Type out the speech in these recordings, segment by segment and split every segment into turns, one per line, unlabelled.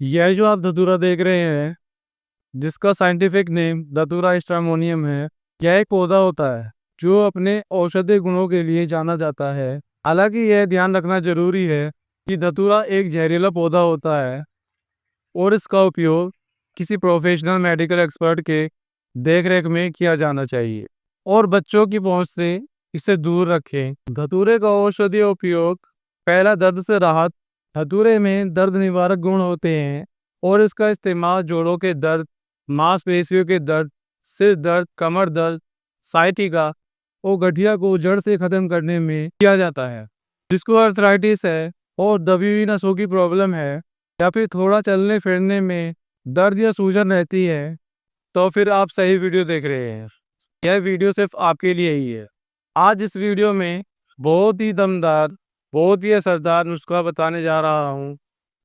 यह जो आप धतूरा देख रहे हैं, जिसका साइंटिफिक नेम धतूरा स्ट्रैमोनियम है, यह एक पौधा होता है जो अपने औषधीय गुणों के लिए जाना जाता है। हालांकि यह ध्यान रखना जरूरी है कि धतूरा एक जहरीला पौधा होता है और इसका उपयोग किसी प्रोफेशनल मेडिकल एक्सपर्ट के देखरेख में किया जाना चाहिए और बच्चों की पहुंच से इसे दूर रखें। धतूरे का औषधीय उपयोग: पहला, दर्द से राहत। धतूरे में दर्द निवारक गुण होते हैं और इसका इस्तेमाल जोड़ों के दर्द, मांसपेशियों के दर्द, सिर दर्द, कमर दर्द, साइटिका और गठिया को जड़ से खत्म करने में किया जाता है। जिसको अर्थराइटिस है और दबी हुई नसों की प्रॉब्लम है या फिर थोड़ा चलने फिरने में दर्द या सूजन रहती है, तो फिर आप सही वीडियो देख रहे हैं। यह वीडियो सिर्फ आपके लिए ही है। आज इस वीडियो में बहुत ही दमदार, बहुत ही असरदार नुस्खा बताने जा रहा हूँ।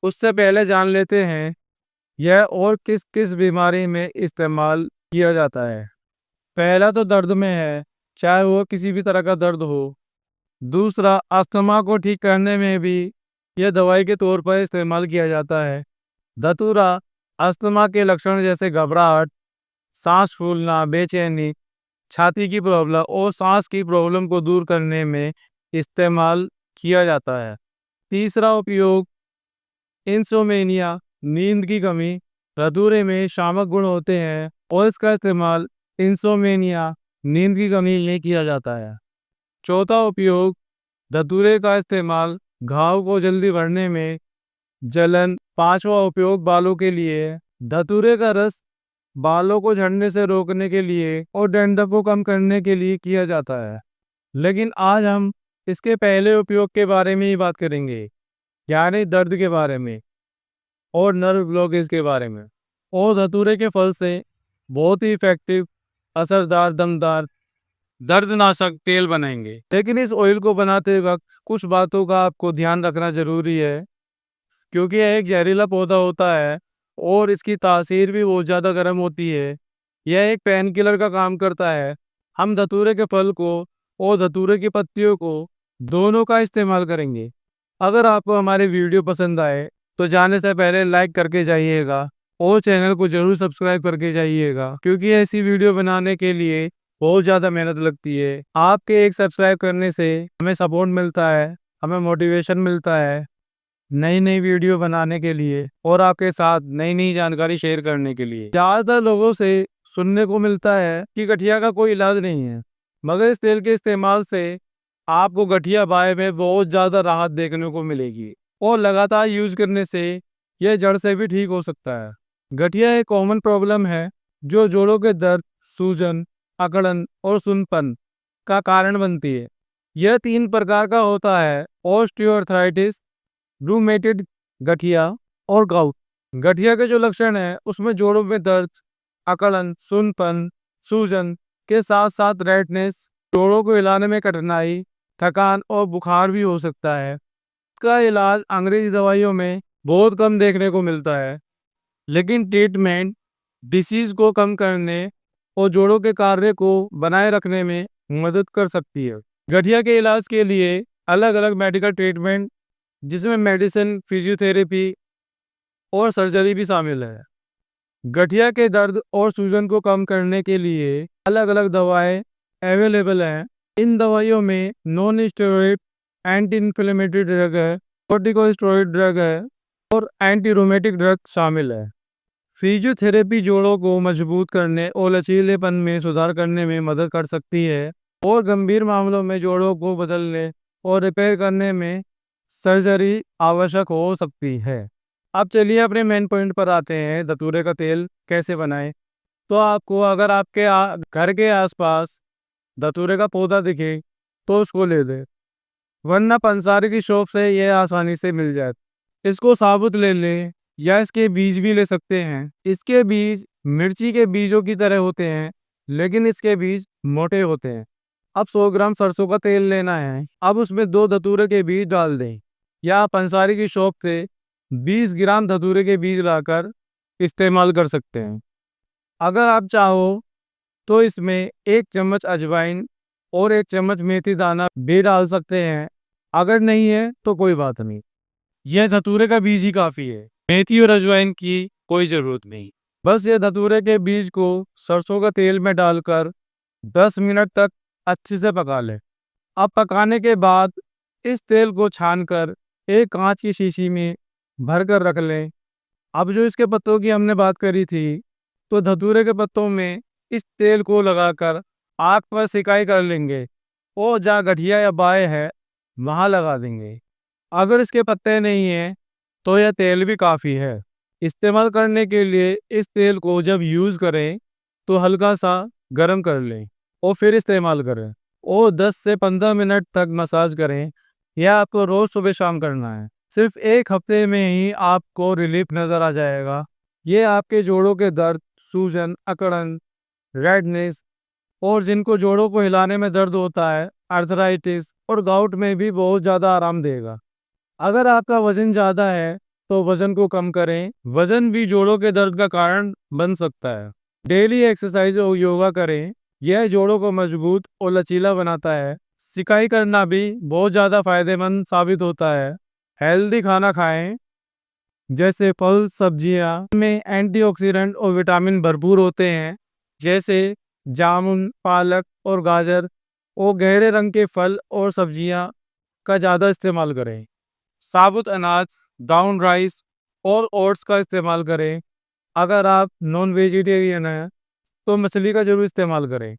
उससे पहले जान लेते हैं यह और किस किस बीमारी में इस्तेमाल किया जाता है। पहला तो दर्द में है, चाहे वो किसी भी तरह का दर्द हो। दूसरा, अस्थमा को ठीक करने में भी यह दवाई के तौर पर इस्तेमाल किया जाता है। धतूरा अस्थमा के लक्षण जैसे घबराहट, सांस फूलना, बेचैनी, छाती की प्रॉब्लम और सांस की प्रॉब्लम को दूर करने में इस्तेमाल किया जाता है। तीसरा उपयोग, इंसोमेनिया, नींद की कमी। धतूरे में शामक गुण होते हैं और इसका इस्तेमाल इंसोमेनिया, नींद की कमी में किया जाता है। चौथा उपयोग, धतूरे का इस्तेमाल घाव को जल्दी भरने में, जलन। पांचवा उपयोग, बालों के लिए। धतूरे का रस बालों को झड़ने से रोकने के लिए और डैंड्रफ को कम करने के लिए किया जाता है। लेकिन आज हम इसके पहले उपयोग के बारे में ही बात करेंगे, यानी दर्द के बारे में और नर्व ब्लॉकेज के बारे में। और धतूरे के फल से बहुत ही इफेक्टिव, असरदार, दमदार दर्दनाशक तेल बनाएंगे। लेकिन इस ऑयल को बनाते वक्त कुछ बातों का आपको ध्यान रखना जरूरी है, क्योंकि यह एक जहरीला पौधा होता है और इसकी तासीर भी बहुत ज़्यादा गर्म होती है। यह एक पेन किलर का काम करता है। हम धतूरे के फल को और धतूरे की पत्तियों को दोनों का इस्तेमाल करेंगे। अगर आपको हमारी वीडियो पसंद आए तो जाने से पहले लाइक करके जाइएगा और चैनल को जरूर सब्सक्राइब करके जाइएगा, क्योंकि ऐसी वीडियो बनाने के लिए बहुत ज़्यादा मेहनत लगती है। आपके एक सब्सक्राइब करने से हमें सपोर्ट मिलता है, हमें मोटिवेशन मिलता है नई नई वीडियो बनाने के लिए और आपके साथ नई नई जानकारी शेयर करने के लिए। ज़्यादातर लोगों से सुनने को मिलता है कि गठिया का कोई इलाज नहीं है, मगर इस तेल के इस्तेमाल से आपको गठिया बाय में बहुत ज़्यादा राहत देखने को मिलेगी और लगातार यूज करने से यह जड़ से भी ठीक हो सकता है। गठिया एक कॉमन प्रॉब्लम है जो जोड़ों के दर्द, सूजन, अकड़न और सुनपन का कारण बनती है। यह 3 प्रकार का होता है: ऑस्टियोआर्थराइटिस, रूमेटेड गठिया और गाउट। गठिया के जो लक्षण हैं उसमें जोड़ों में दर्द, अकड़न, सुनपन, सूजन के साथ साथ रेडनेस, जोड़ों को हिलाने में कठिनाई, थकान और बुखार भी हो सकता है। इसका इलाज अंग्रेजी दवाइयों में बहुत कम देखने को मिलता है, लेकिन ट्रीटमेंट डिसीज को कम करने और जोड़ों के कार्य को बनाए रखने में मदद कर सकती है। गठिया के इलाज के लिए अलग अलग मेडिकल ट्रीटमेंट, जिसमें मेडिसिन, फिजियोथेरेपी और सर्जरी भी शामिल है। गठिया के दर्द और सूजन को कम करने के लिए अलग अलग दवाएं अवेलेबल हैं। इन दवाइयों में non steroid anti inflammatory drug है, कॉर्टिकोस्टेरॉइड ड्रग है और एंटी रोमेटिक ड्रग शामिल है। फिजियोथेरेपी जोड़ों को मजबूत करने और लचीलेपन में सुधार करने में मदद कर सकती है और गंभीर मामलों में जोड़ों को बदलने और रिपेयर करने में सर्जरी आवश्यक हो सकती है। अब चलिए अपने मेन पॉइंट पर आते हैं, धतूरे का तेल कैसे बनाएं। तो आपको अगर आपके घर के आसपास धतूरे का पौधा दिखे तो उसको ले लें, वरना पंसारी की शॉप से यह आसानी से मिल जाए। इसको साबुत ले लें या इसके बीज भी ले सकते हैं। इसके बीज मिर्ची के बीजों की तरह होते हैं, लेकिन इसके बीज मोटे होते हैं। अब 100 ग्राम सरसों का तेल लेना है। अब उसमें 2 धतूरे के बीज डाल दें, या पंसारी की शॉप से 20 ग्राम धतूरे के बीज लाकर इस्तेमाल कर सकते हैं। अगर आप चाहो तो इसमें 1 चम्मच अजवाइन और 1 चम्मच मेथी दाना भी डाल सकते हैं। अगर नहीं है तो कोई बात नहीं, यह धतूरे का बीज ही काफ़ी है। मेथी और अजवाइन की कोई ज़रूरत नहीं। बस ये धतूरे के बीज को सरसों का तेल में डालकर 10 मिनट तक अच्छे से पका लें। अब पकाने के बाद इस तेल को छानकर एक कांच की शीशी में भर कर रख लें। अब जो इसके पत्तों की हमने बात करी थी, तो धतूरे के पत्तों में इस तेल को लगाकर आग पर सिकाई कर लेंगे और जहाँ गठिया या बाएँ है, वहाँ लगा देंगे। अगर इसके पत्ते नहीं हैं, तो यह तेल भी काफ़ी है। इस्तेमाल करने के लिए इस तेल को जब यूज़ करें, तो हल्का सा गर्म कर लें और फिर इस्तेमाल करें और 10 से 15 मिनट तक मसाज करें। यह आपको रोज़ सुबह शाम करना है। सिर्फ 1 हफ्ते में ही आपको रिलीफ नज़र आ जाएगा। ये आपके जोड़ों के दर्द, सूजन, अकड़न, रेडनेस और जिनको जोड़ों को हिलाने में दर्द होता है, आर्थराइटिस और गाउट में भी बहुत ज़्यादा आराम देगा। अगर आपका वज़न ज़्यादा है, तो वज़न को कम करें। वज़न भी जोड़ों के दर्द का कारण बन सकता है। डेली एक्सरसाइज और योगा करें। यह जोड़ों को मजबूत और लचीला बनाता है। सिकाई करना भी बहुत ज़्यादा फायदेमंद साबित होता है। हेल्दी खाना खाएं, जैसे फल, सब्जियां में एंटीऑक्सीडेंट और विटामिन भरपूर होते हैं, जैसे जामुन, पालक और गाजर। और गहरे रंग के फल और सब्जियां का ज़्यादा इस्तेमाल करें। साबुत अनाज, ब्राउन राइस और ओट्स का इस्तेमाल करें। अगर आप नॉन वेजिटेरियन हैं, तो मछली का ज़रूर इस्तेमाल करें,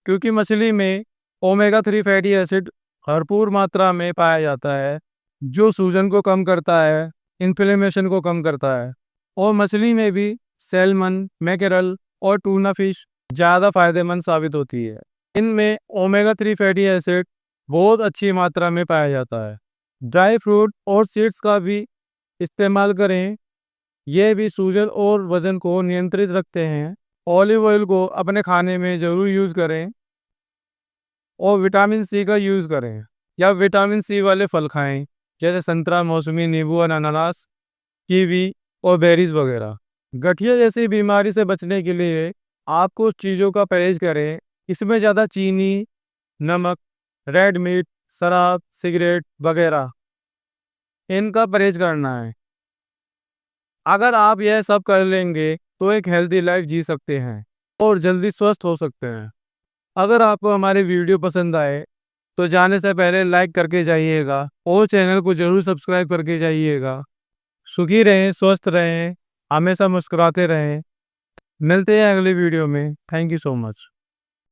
क्योंकि मछली में ओमेगा 3 फैटी एसिड भरपूर मात्रा में पाया जाता है, जो सूजन को कम करता है, इन्फ्लेमेशन को कम करता है। और मछली में भी सैल्मन, मैकेरल और टूना फिश ज़्यादा फायदेमंद साबित होती है। इनमें ओमेगा 3 फैटी एसिड बहुत अच्छी मात्रा में पाया जाता है। ड्राई फ्रूट और सीड्स का भी इस्तेमाल करें। यह भी सूजन और वज़न को नियंत्रित रखते हैं। ऑलिव ऑयल को अपने खाने में ज़रूर यूज़ करें और विटामिन सी का यूज़ करें, या विटामिन सी वाले फल खाएं, जैसे संतरा, मौसमी, नींबू और अनानास, कीवी और बेरीज वगैरह। गठिया जैसी बीमारी से बचने के लिए आप कुछ चीज़ों का परहेज करें। इसमें ज़्यादा चीनी, नमक, रेड मीट, शराब, सिगरेट वगैरह, इनका परहेज करना है। अगर आप यह सब कर लेंगे, तो एक हेल्दी लाइफ जी सकते हैं और जल्दी स्वस्थ हो सकते हैं। अगर आपको हमारी वीडियो पसंद आए, तो जाने से पहले लाइक करके जाइएगा और चैनल को ज़रूर सब्सक्राइब करके जाइएगा। सुखी रहें, स्वस्थ रहें, हमेशा मुस्कुराते रहें। मिलते हैं अगली वीडियो में। Thank you so much.